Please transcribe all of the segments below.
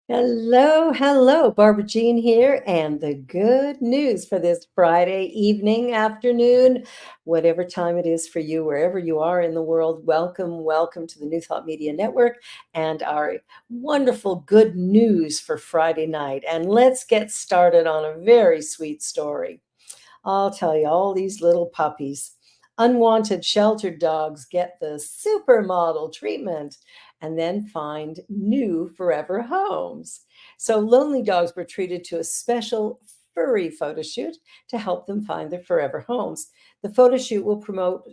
Hello, hello. Barbara Jean here, and the good news for this Friday evening, afternoon, whatever time it is for you, wherever you are in the world, welcome to the New Thought Media Network and our wonderful good news for Friday night. And let's get started on a very sweet story. I'll tell you, all these little puppies, unwanted sheltered dogs get the supermodel treatment and then find new forever homes. So, lonely dogs were treated to a special furry photo shoot to help them find their forever homes. The photo shoot will promote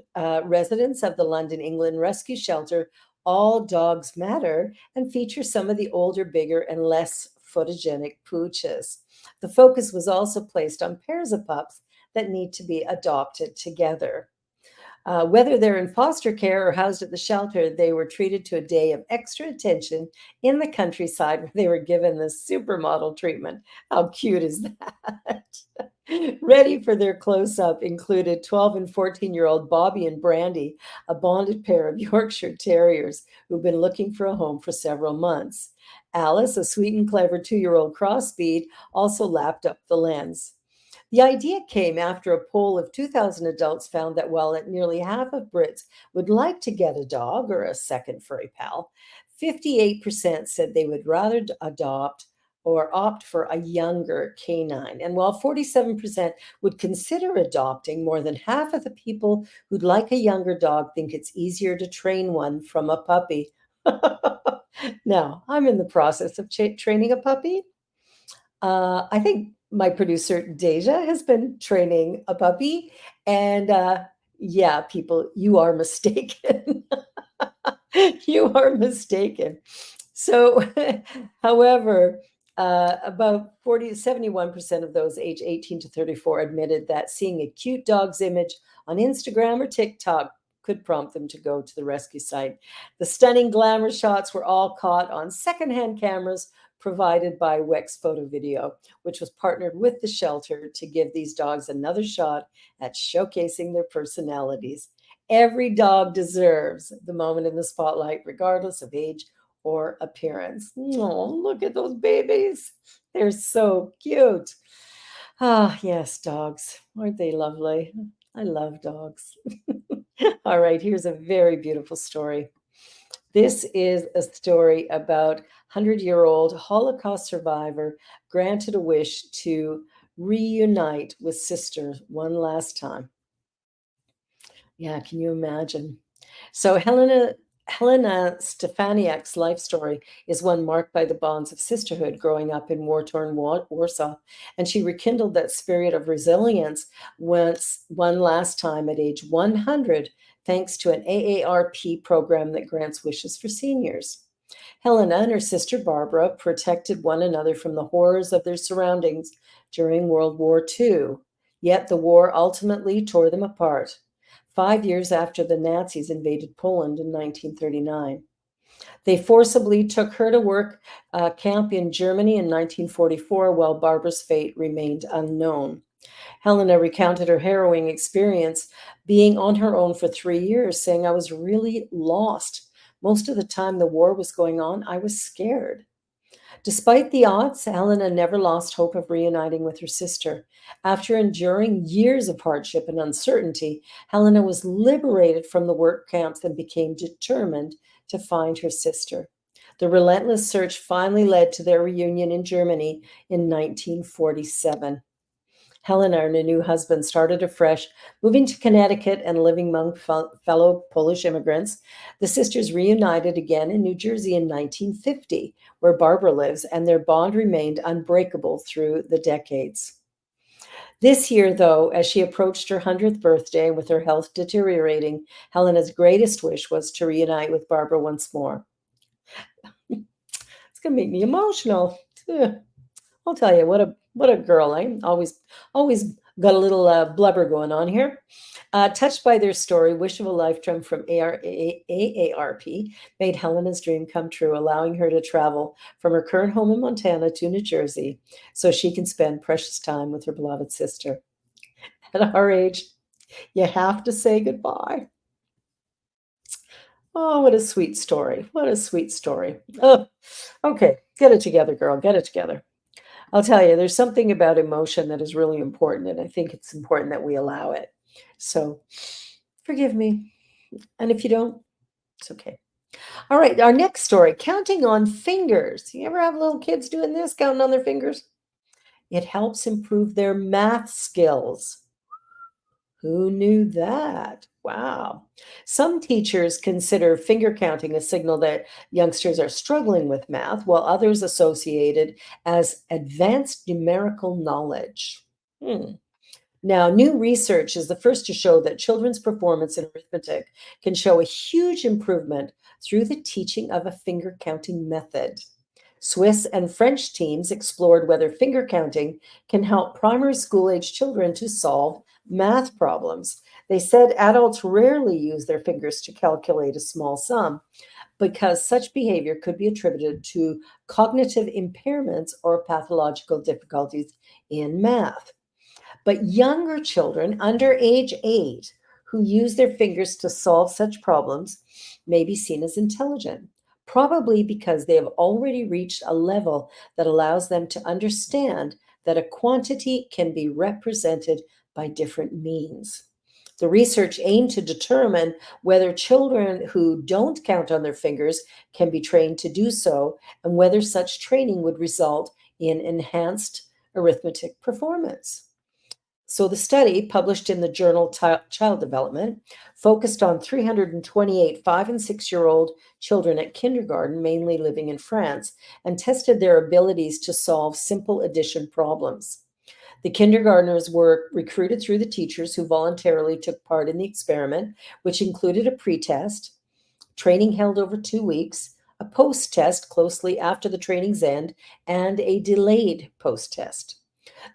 residents of the London, England rescue shelter All Dogs Matter and feature some of the older, bigger, and less photogenic pooches. The focus was also placed on pairs of pups that need to be adopted together. Whether they're in foster care or housed at the shelter, they were treated to a day of extra attention in the countryside where they were given the supermodel treatment. How cute is that? Ready for their close up included 12 and 14-year-old Bobby and Brandy, a bonded pair of Yorkshire Terriers who've been looking for a home for several months. Alice, a sweet and clever 2-year-old crossbreed, also lapped up the lens. The idea came after a poll of 2,000 adults found that while nearly half of Brits would like to get a dog or a second furry pal, 58% said they would rather adopt or opt for a younger canine. And while 47% would consider adopting, more than half of the people who'd like a younger dog think it's easier to train one from a puppy. Now, I'm in the process of training a puppy. I think my producer Deja has been training a puppy, and yeah, people, you are mistaken. You are mistaken. So, however, about 71% of those age 18 to 34 admitted that seeing a cute dog's image on Instagram or TikTok could prompt them to go to the rescue site. The stunning glamour shots were all caught on secondhand cameras provided by Wex Photo Video, which was partnered with the shelter to give these dogs another shot at showcasing their personalities. Every dog deserves the moment in the spotlight, regardless of age or appearance. Oh, look at those babies. They're so cute. Ah, yes, dogs. Aren't they lovely? I love dogs. All right, here's a very beautiful story. This is a story about 100-year-old Holocaust survivor granted a wish to reunite with sister one last time. Yeah, can you imagine? So Helena Stefaniak's life story is one marked by the bonds of sisterhood growing up in war-torn Warsaw, and she rekindled that spirit of resilience once one last time at age 100, thanks to an AARP program that grants wishes for seniors. Helena and her sister Barbara protected one another from the horrors of their surroundings during World War II, yet the war ultimately tore them apart. 5 years after the Nazis invaded Poland in 1939. They forcibly took her to work camp in Germany in 1944 while Barbara's fate remained unknown. Helena recounted her harrowing experience being on her own for 3 years, saying, I was really lost. Most of the time the war was going on, I was scared. Despite the odds, Helena never lost hope of reuniting with her sister. After enduring years of hardship and uncertainty, Helena was liberated from the work camps and became determined to find her sister. The relentless search finally led to their reunion in Germany in 1947. Helena and her new husband started afresh, moving to Connecticut and living among fellow Polish immigrants. The sisters reunited again in New Jersey in 1950, where Barbara lives, and their bond remained unbreakable through the decades. This year, though, as she approached her 100th birthday with her health deteriorating, Helena's greatest wish was to reunite with Barbara once more. It's going to make me emotional. I'll tell you, what a girl, eh? Always got a little blubber going on here. Touched by their story, Wish of a Lifetime from AARP made Helena's dream come true, allowing her to travel from her current home in Montana to New Jersey so she can spend precious time with her beloved sister. At our age, you have to say goodbye. Oh, what a sweet story. What a sweet story. Oh, okay. Get it together, girl. Get it together. I'll tell you, there's something about emotion that is really important, and I think it's important that we allow it. So forgive me. And if you don't, it's okay. All right, our next story, counting on fingers. You ever have little kids doing this, counting on their fingers? It helps improve their math skills. Who knew that? Wow. Some teachers consider finger counting a signal that youngsters are struggling with math, while others associate it as advanced numerical knowledge. Hmm. Now, new research is the first to show that children's performance in arithmetic can show a huge improvement through the teaching of a finger counting method. Swiss and French teams explored whether finger counting can help primary school age children to solve math problems. They said adults rarely use their fingers to calculate a small sum because such behavior could be attributed to cognitive impairments or pathological difficulties in math. But younger children under age 8 who use their fingers to solve such problems may be seen as intelligent, probably because they have already reached a level that allows them to understand that a quantity can be represented by different means. The research aimed to determine whether children who don't count on their fingers can be trained to do so and whether such training would result in enhanced arithmetic performance. So the study, published in the journal Child Development, focused on 328 5 and 6-year-old children at kindergarten, mainly living in France, and tested their abilities to solve simple addition problems. The kindergartners were recruited through the teachers who voluntarily took part in the experiment, which included a pretest, training held over 2 weeks, a post test closely after the training's end, and a delayed post test.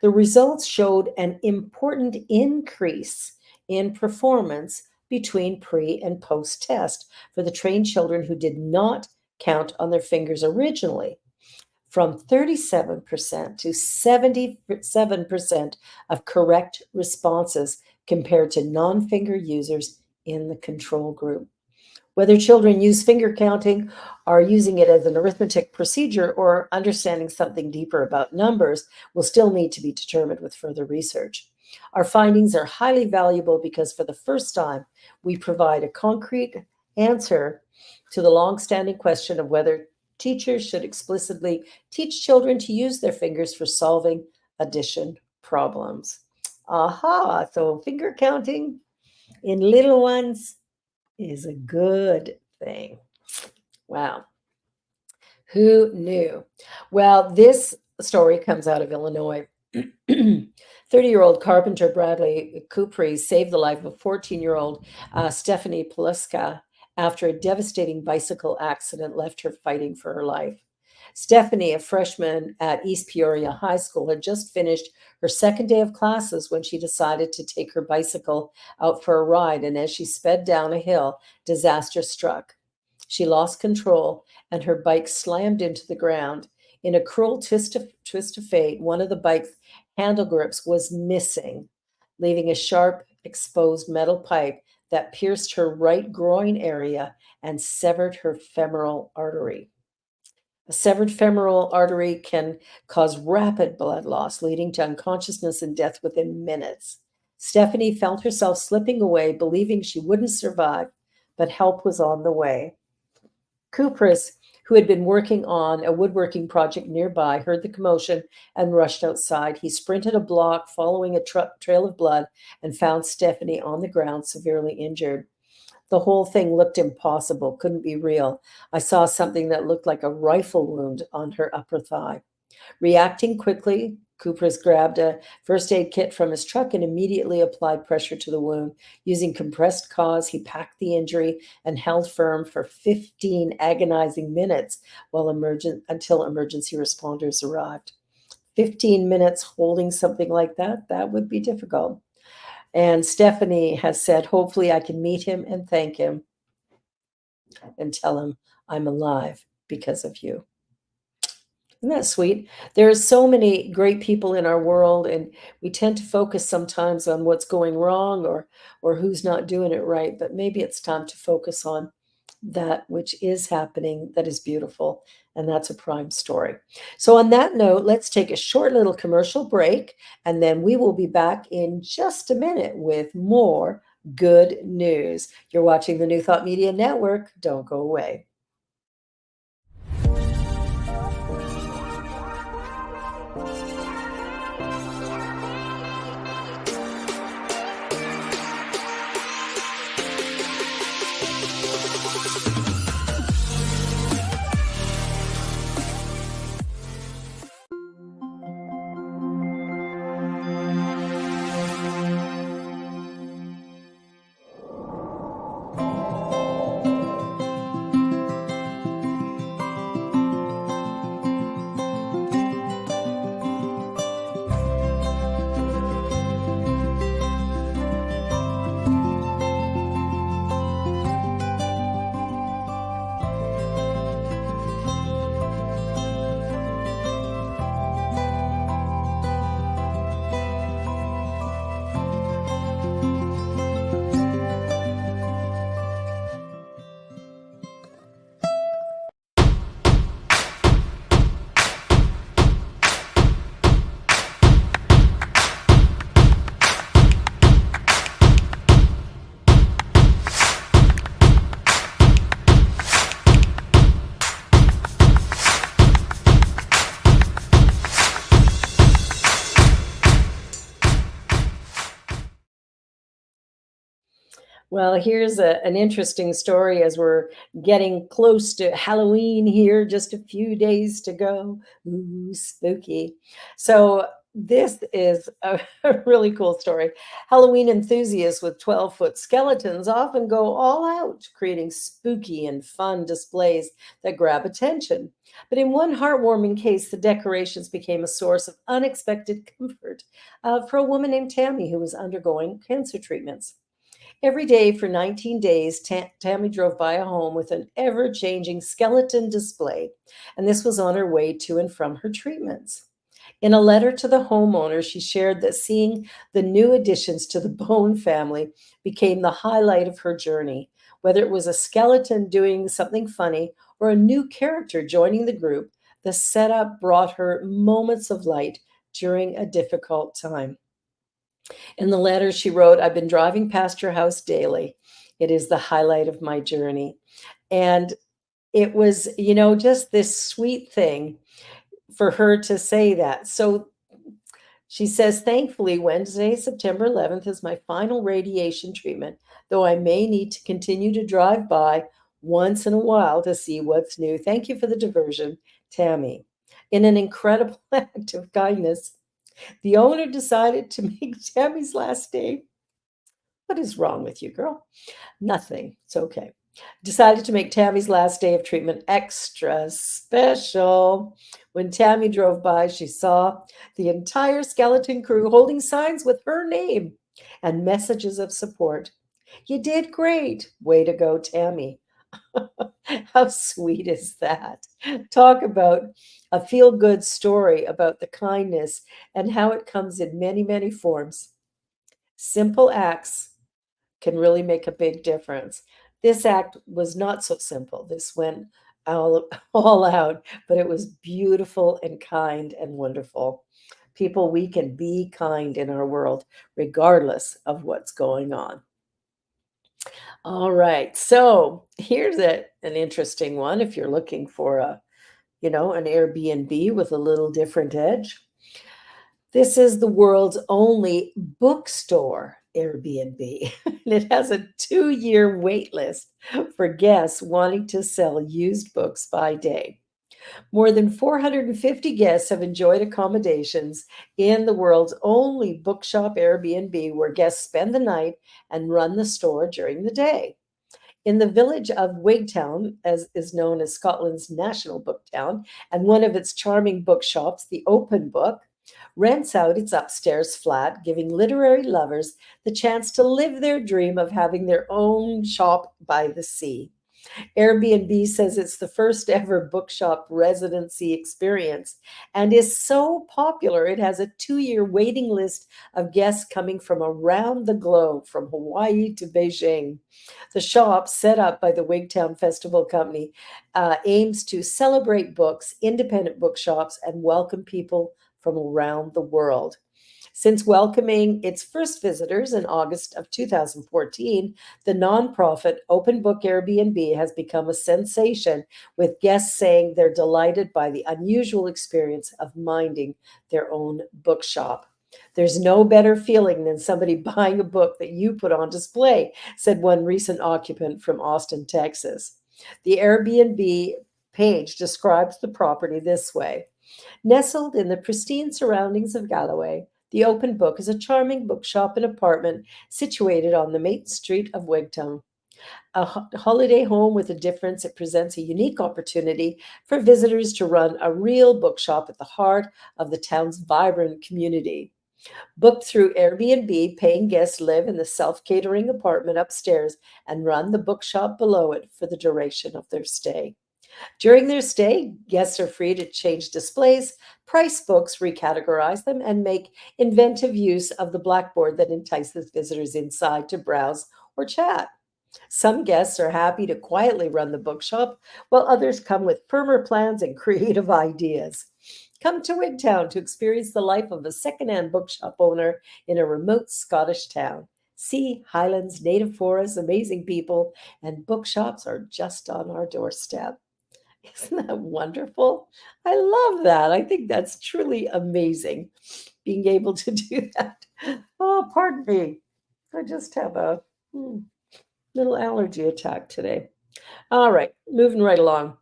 The results showed an important increase in performance between pre and post test for the trained children who did not count on their fingers originally, from 37% to 77% of correct responses compared to non finger users in the control group. Whether children use finger counting, are using it as an arithmetic procedure, or understanding something deeper about numbers will still need to be determined with further research. Our findings are highly valuable because for the first time, we provide a concrete answer to the long-standing question of whether teachers should explicitly teach children to use their fingers for solving addition problems. Aha, so finger counting in little ones is a good thing. Wow. Who knew? Well, this story comes out of Illinois. 30-year-old carpenter Bradley Cupri saved the life of 14-year-old Stephanie Poluska after a devastating bicycle accident left her fighting for her life. Stephanie, a freshman at East Peoria High School, had just finished her second day of classes when she decided to take her bicycle out for a ride. And as she sped down a hill, disaster struck. She lost control and her bike slammed into the ground. In a cruel twist of fate, one of the bike's handle grips was missing, leaving a sharp, exposed metal pipe that pierced her right groin area and severed her femoral artery. A severed femoral artery can cause rapid blood loss, leading to unconsciousness and death within minutes. Stephanie felt herself slipping away, believing she wouldn't survive, but help was on the way. Kupris, who had been working on a woodworking project nearby, heard the commotion and rushed outside. He sprinted a block, following a trail of blood, and found Stephanie on the ground, severely injured. The whole thing looked impossible, couldn't be real. I saw something that looked like a rifle wound on her upper thigh. Reacting quickly, Kupris grabbed a first aid kit from his truck and immediately applied pressure to the wound. Using compressed gauze, he packed the injury and held firm for 15 agonizing minutes until emergency responders arrived. 15 minutes holding something like that, that would be difficult. And Stephanie has said, hopefully I can meet him and thank him and tell him I'm alive because of you. Isn't that sweet? There are so many great people in our world, and we tend to focus sometimes on what's going wrong or who's not doing it right. But maybe it's time to focus on that which is happening that is beautiful. And that's a prime story. So, on that note, let's take a short little commercial break, and then we will be back in just a minute with more good news. You're watching the New Thought Media Network. Don't go away. Well, here's an interesting story as we're getting close to Halloween here, just a few days to go. Ooh, spooky. So, this is a, a really cool story. Halloween enthusiasts with 12-foot skeletons often go all out, creating spooky and fun displays that grab attention. But in one heartwarming case, the decorations became a source of unexpected comfort for a woman named Tammy who was undergoing cancer treatments. Every day for 19 days, Tammy drove by a home with an ever changing skeleton display, and this was on her way to and from her treatments. In a letter to the homeowner, she shared that seeing the new additions to the Bone family became the highlight of her journey. Whether it was a skeleton doing something funny or a new character joining the group, the setup brought her moments of light during a difficult time. In the letter, she wrote, I've been driving past your house daily. It is the highlight of my journey. And it was, just this sweet thing for her to say that. So she says, thankfully, Wednesday, September 11th is my final radiation treatment, though I may need to continue to drive by once in a while to see what's new. Thank you for the diversion, Tammy. In an incredible act of kindness, the owner decided to make Tammy's last day. What is wrong with you, girl? Nothing. It's okay. Decided to make Tammy's last day of treatment extra special. When Tammy drove by, she saw the entire skeleton crew holding signs with her name and messages of support. You did great. Way to go, Tammy. How sweet is that? Talk about a feel good story about the kindness and how it comes in many, many forms. Simple acts can really make a big difference. This act was not so simple. This went all, all out, but it was beautiful and kind and wonderful. People, we can be kind in our world, regardless of what's going on. All right. So here's an interesting one. If you're looking for an Airbnb with a little different edge, this is the world's only bookstore Airbnb. And it has a 2-year wait list for guests wanting to sell used books by day. More than 450 guests have enjoyed accommodations in the world's only bookshop Airbnb, where guests spend the night and run the store during the day. In the village of Wigtown, as is known as Scotland's national book town, and one of its charming bookshops, the Open Book, rents out its upstairs flat, giving literary lovers the chance to live their dream of having their own shop by the sea. Airbnb says it's the first ever bookshop residency experience and is so popular it has a 2 year waiting list of guests coming from around the globe, from Hawaii to Beijing. The shop, set up by the Wigtown Festival Company, aims to celebrate books, independent bookshops, and welcome people from around the world. Since welcoming its first visitors in August of 2014, the nonprofit Open Book Airbnb has become a sensation, with guests saying they're delighted by the unusual experience of minding their own bookshop. There's no better feeling than somebody buying a book that you put on display, said one recent occupant from Austin, Texas. The Airbnb page describes the property this way. Nestled in the pristine surroundings of Galloway, the Open Book is a charming bookshop and apartment situated on the main street of Wigtown. A holiday home with a difference, it presents a unique opportunity for visitors to run a real bookshop at the heart of the town's vibrant community. Booked through Airbnb, paying guests live in the self catering apartment upstairs and run the bookshop below it for the duration of their stay. During their stay, guests are free to change displays, price books, recategorize them, and make inventive use of the blackboard that entices visitors inside to browse or chat. Some guests are happy to quietly run the bookshop, while others come with firmer plans and creative ideas. Come to Wigtown to experience the life of a second-hand bookshop owner in a remote Scottish town. See Highlands, native forests, amazing people, and bookshops are just on our doorstep. Isn't that wonderful? I love that. I think that's truly amazing being able to do that. Oh, pardon me. I just have a little allergy attack today. All right, moving right along.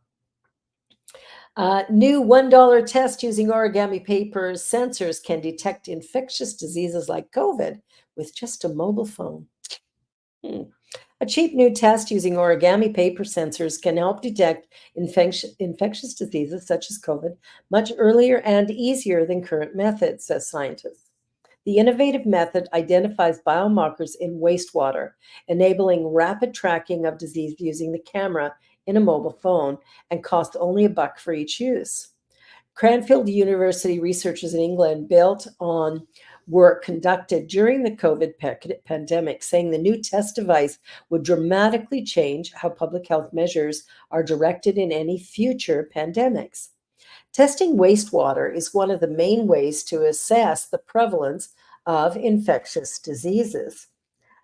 New $1 test using origami paper sensors can detect infectious diseases like COVID with just a mobile phone. Hmm. A cheap new test using origami paper sensors can help detect infectious diseases such as COVID much earlier and easier than current methods, says scientists. The innovative method identifies biomarkers in wastewater, enabling rapid tracking of disease using the camera in a mobile phone, and costs only $1 for each use. Cranfield University researchers in England built on work conducted during the COVID pandemic, saying the new test device would dramatically change how public health measures are directed in any future pandemics. Testing wastewater is one of the main ways to assess the prevalence of infectious diseases.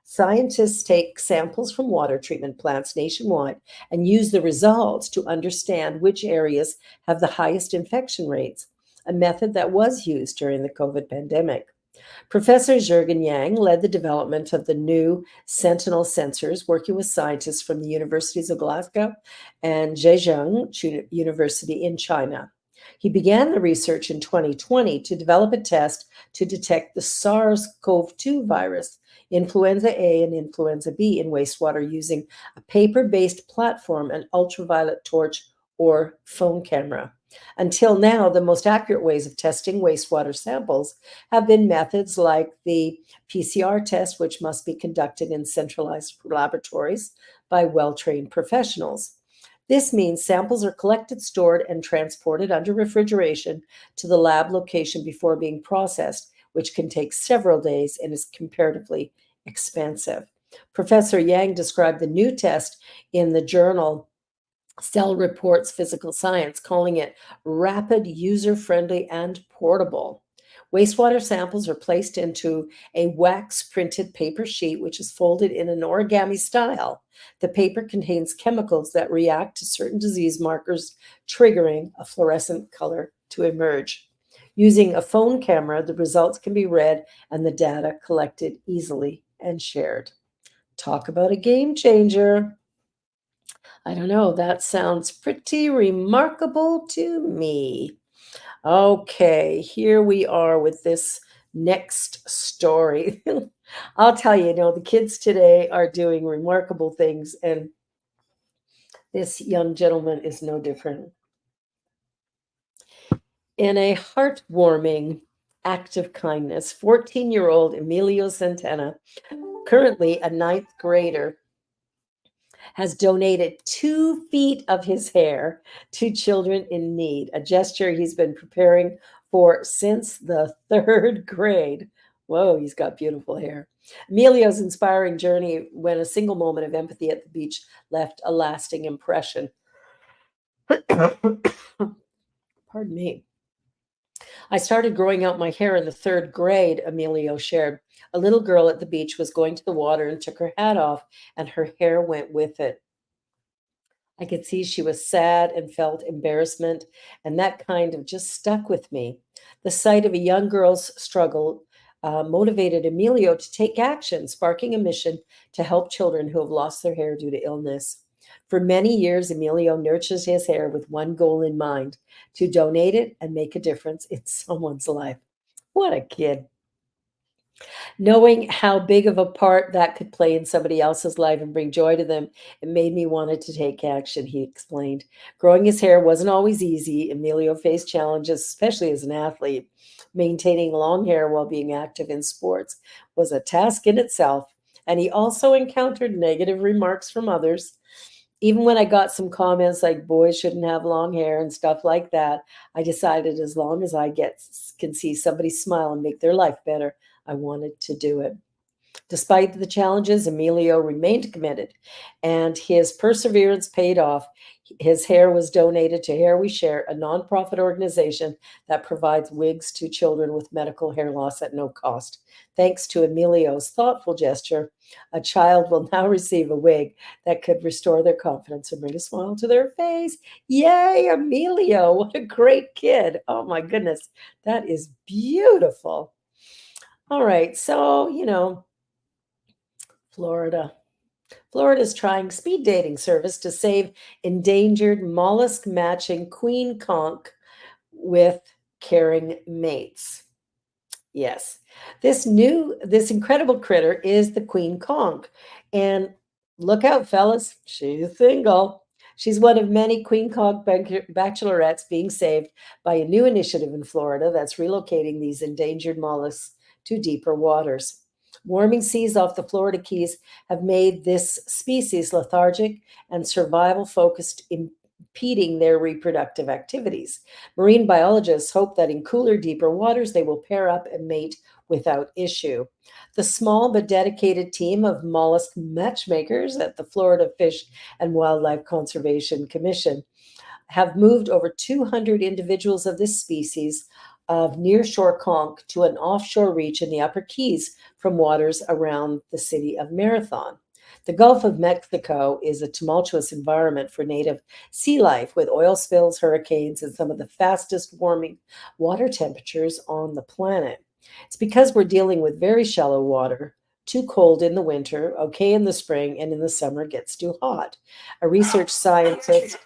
Scientists take samples from water treatment plants nationwide and use the results to understand which areas have the highest infection rates, a method that was used during the COVID pandemic. Professor Jurgen Yang led the development of the new Sentinel sensors, working with scientists from the universities of Glasgow and Zhejiang University in China. He began the research in 2020 to develop a test to detect the SARS-CoV-2 virus, influenza A and influenza B, in wastewater using a paper-based platform and ultraviolet torch or phone camera. Until now, the most accurate ways of testing wastewater samples have been methods like the PCR test, which must be conducted in centralized laboratories by well trained professionals. This means samples are collected, stored, and transported under refrigeration to the lab location before being processed, which can take several days and is comparatively expensive. Professor Yang described the new test in the journal Cell Reports Physical Science, calling it rapid, user friendly, and portable. Wastewater samples are placed into a wax printed paper sheet, which is folded in an origami style. The paper contains chemicals that react to certain disease markers, triggering a fluorescent color to emerge. Using a phone camera, the results can be read and the data collected easily and shared. Talk about a game changer. I don't know, that sounds pretty remarkable to me. Okay, here we are with this next story. I'll tell you, the kids today are doing remarkable things, and this young gentleman is no different. In a heartwarming act of kindness, 14-year-old Emilio Santana, currently a ninth grader, has donated 2 feet of his hair to children in need, a gesture he's been preparing for since the third grade. Whoa, he's got beautiful hair. Emilio's inspiring journey when a single moment of empathy at the beach left a lasting impression. Pardon me. I started growing out my hair in the third grade, Emilio shared. A little girl at the beach was going to the water and took her hat off, and her hair went with it. I could see she was sad and felt embarrassment, and that kind of just stuck with me. The sight of a young girl's struggle motivated Emilio to take action, sparking a mission to help children who have lost their hair due to illness. For many years, Emilio nurtures his hair with one goal in mind: to donate it and make a difference in someone's life. What a kid. Knowing how big of a part that could play in somebody else's life and bring joy to them, it made me wanted to take action, he explained. Growing his hair wasn't always easy. Emilio faced challenges, especially as an athlete. Maintaining long hair while being active in sports was a task in itself, and he also encountered negative remarks from others. Even when I got some comments like boys shouldn't have long hair and stuff like that, I decided as long as I can see somebody smile and make their life better, I wanted to do it. Despite the challenges, Emilio remained committed, and his perseverance paid off. His hair was donated to Hair We Share, a nonprofit organization that provides wigs to children with medical hair loss at no cost. Thanks to Emilio's thoughtful gesture, a child will now receive a wig that could restore their confidence and bring a smile to their face. Yay, Emilio! What a great kid. Oh my goodness, that is beautiful. All right, so, Florida. Florida is trying speed dating service to save endangered mollusk matching queen conch with caring mates. Yes. This incredible critter is the queen conch. And look out, fellas, she's single. She's one of many queen conch bachelorettes being saved by a new initiative in Florida that's relocating these endangered mollusks to deeper waters. Warming seas off the Florida Keys have made this species lethargic and survival focused, impeding their reproductive activities. Marine biologists hope that in cooler, deeper waters, they will pair up and mate without issue. The small but dedicated team of mollusk matchmakers at the Florida Fish and Wildlife Conservation Commission have moved over 200 individuals of this species of nearshore conch to an offshore reach in the Upper Keys from waters around the city of Marathon. The Gulf of Mexico is a tumultuous environment for native sea life, with oil spills, hurricanes, and some of the fastest warming water temperatures on the planet. It's because we're dealing with very shallow water, too cold in the winter, okay in the spring, and in the summer gets too hot. A research scientist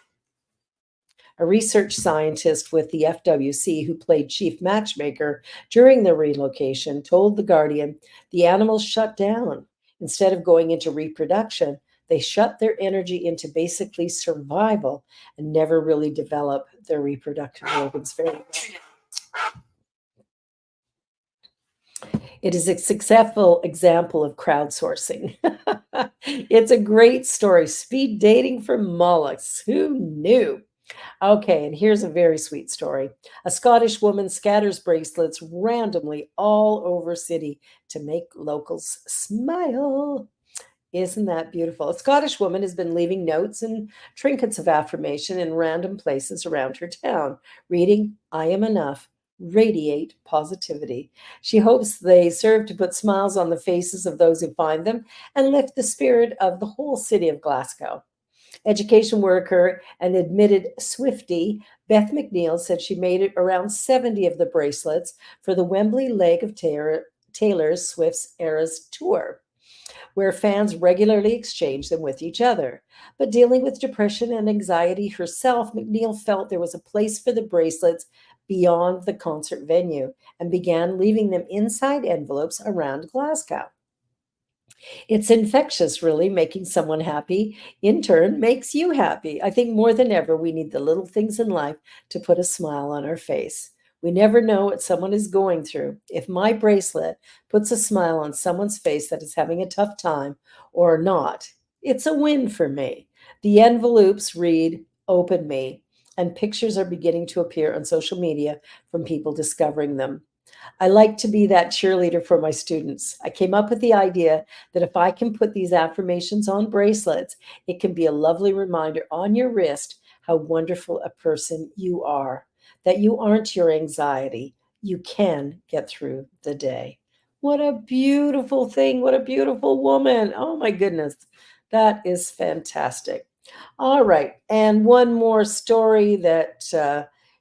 a research scientist with the FWC who played chief matchmaker during the relocation told The Guardian the animals shut down. Instead of going into reproduction, they shut their energy into basically survival and never really develop their reproductive organs very well. It is a successful example of crowdsourcing. It's a great story. Speed dating for mollusks. Who knew? Okay, and here's a very sweet story. A Scottish woman scatters bracelets randomly all over city to make locals smile. Isn't that beautiful? A Scottish woman has been leaving notes and trinkets of affirmation in random places around her town, reading, I am enough, radiate positivity. She hopes they serve to put smiles on the faces of those who find them and lift the spirit of the whole city of Glasgow. Education worker and admitted Swiftie, Beth McNeil, said she made it around 70 of the bracelets for the Wembley leg of Taylor Swift's Eras tour, where fans regularly exchange them with each other. But dealing with depression and anxiety herself, McNeil felt there was a place for the bracelets beyond the concert venue and began leaving them inside envelopes around Glasgow. It's infectious, really. Making someone happy, in turn, makes you happy. I think more than ever, we need the little things in life to put a smile on our face. We never know what someone is going through. If my bracelet puts a smile on someone's face that is having a tough time or not, It's a win for me. The envelopes read Open Me, and pictures are beginning to appear on social media from people discovering them. I like to be that cheerleader for my students. I came up with the idea that if I can put these affirmations on bracelets, it can be a lovely reminder on your wrist how wonderful a person you are, that you aren't your anxiety. You can get through the day. What a beautiful thing. What a beautiful woman. Oh my goodness. That is fantastic. All right. And one more story that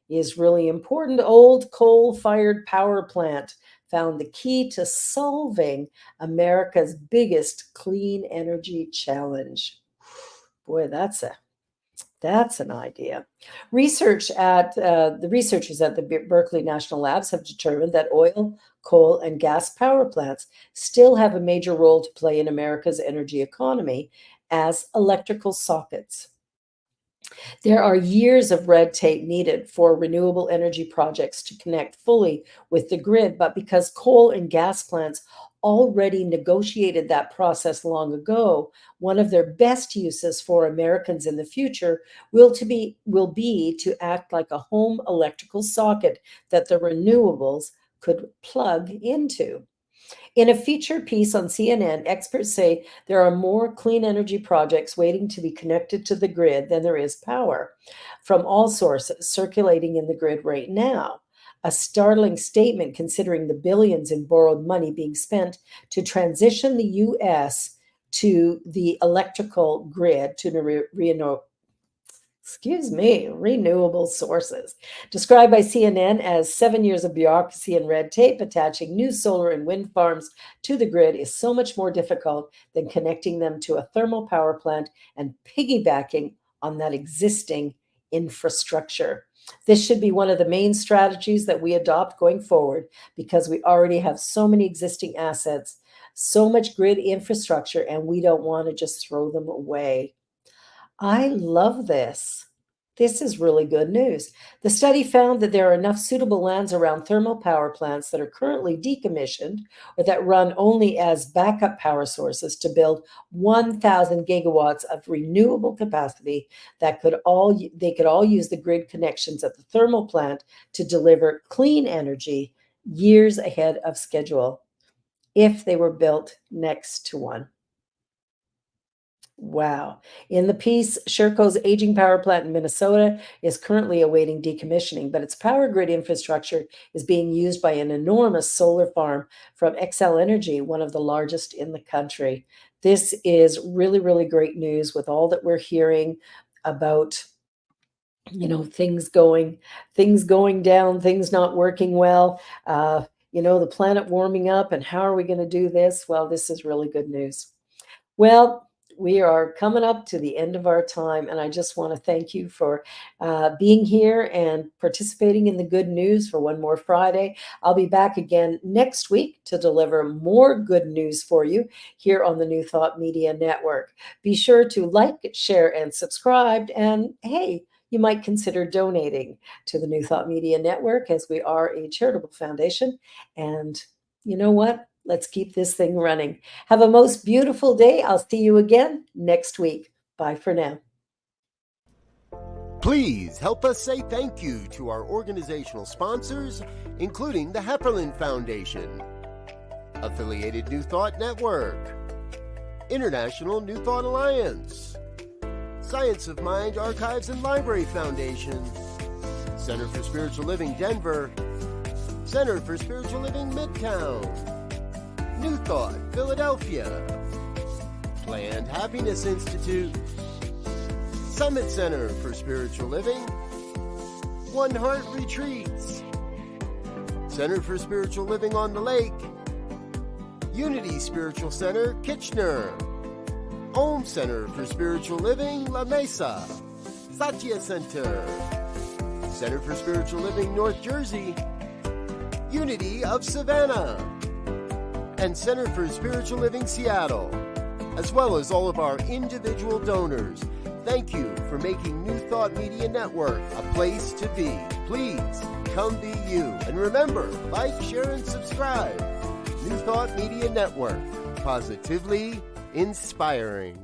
is really important. Old coal-fired power plant found the key to solving America's biggest clean energy challenge. Boy, that's an idea. The researchers at the Berkeley National Labs have determined that oil, coal, and gas power plants still have a major role to play in America's energy economy as electrical sockets. There are years of red tape needed for renewable energy projects to connect fully with the grid, but because coal and gas plants already negotiated that process long ago, one of their best uses for Americans in the future will be to act like a home electrical socket that the renewables could plug into. In a featured piece on CNN, experts say there are more clean energy projects waiting to be connected to the grid than there is power from all sources circulating in the grid right now. A startling statement considering the billions in borrowed money being spent to transition the US to the electrical grid to renewable sources. Described by CNN as 7 years of bureaucracy and red tape, attaching new solar and wind farms to the grid is so much more difficult than connecting them to a thermal power plant and piggybacking on that existing infrastructure. This should be one of the main strategies that we adopt going forward because we already have so many existing assets, so much grid infrastructure, and we don't want to just throw them away. I love this. This is really good news. The study found that there are enough suitable lands around thermal power plants that are currently decommissioned or that run only as backup power sources to build 1,000 gigawatts of renewable capacity that they could all use the grid connections at the thermal plant to deliver clean energy years ahead of schedule if they were built next to one. Wow. In the piece, Sherco's aging power plant in Minnesota is currently awaiting decommissioning, but its power grid infrastructure is being used by an enormous solar farm from Xcel Energy, one of the largest in the country. This is really, really great news with all that we're hearing about things going down, things not working well, the planet warming up, and how are we going to do this? Well, this is really good news. Well, we are coming up to the end of our time, and I just want to thank you for being here and participating in the good news for one more Friday. I'll be back again next week to deliver more good news for you here on the New Thought Media Network. Be sure to like, share, and subscribe, and hey, you might consider donating to the New Thought Media Network as we are a charitable foundation. And you know what? Let's keep this thing running. Have a most beautiful day. I'll see you again next week. Bye for now. Please help us say thank you to our organizational sponsors, including the Hepperlin Foundation, Affiliated New Thought Network, International New Thought Alliance, Science of Mind Archives and Library Foundation, Center for Spiritual Living Denver, Center for Spiritual Living Midtown, New Thought Philadelphia, Planned Happiness Institute, Summit Center for Spiritual Living, One Heart Retreats, Center for Spiritual Living on the Lake, Unity Spiritual Center Kitchener, Om Center for Spiritual Living La Mesa, Satya Center, Center for Spiritual Living North Jersey, Unity of Savannah, and Center for Spiritual Living Seattle, as well as all of our individual donors. Thank you for making New Thought Media Network a place to be. Please come be you. And remember, like, share, and subscribe. New Thought Media Network, positively inspiring.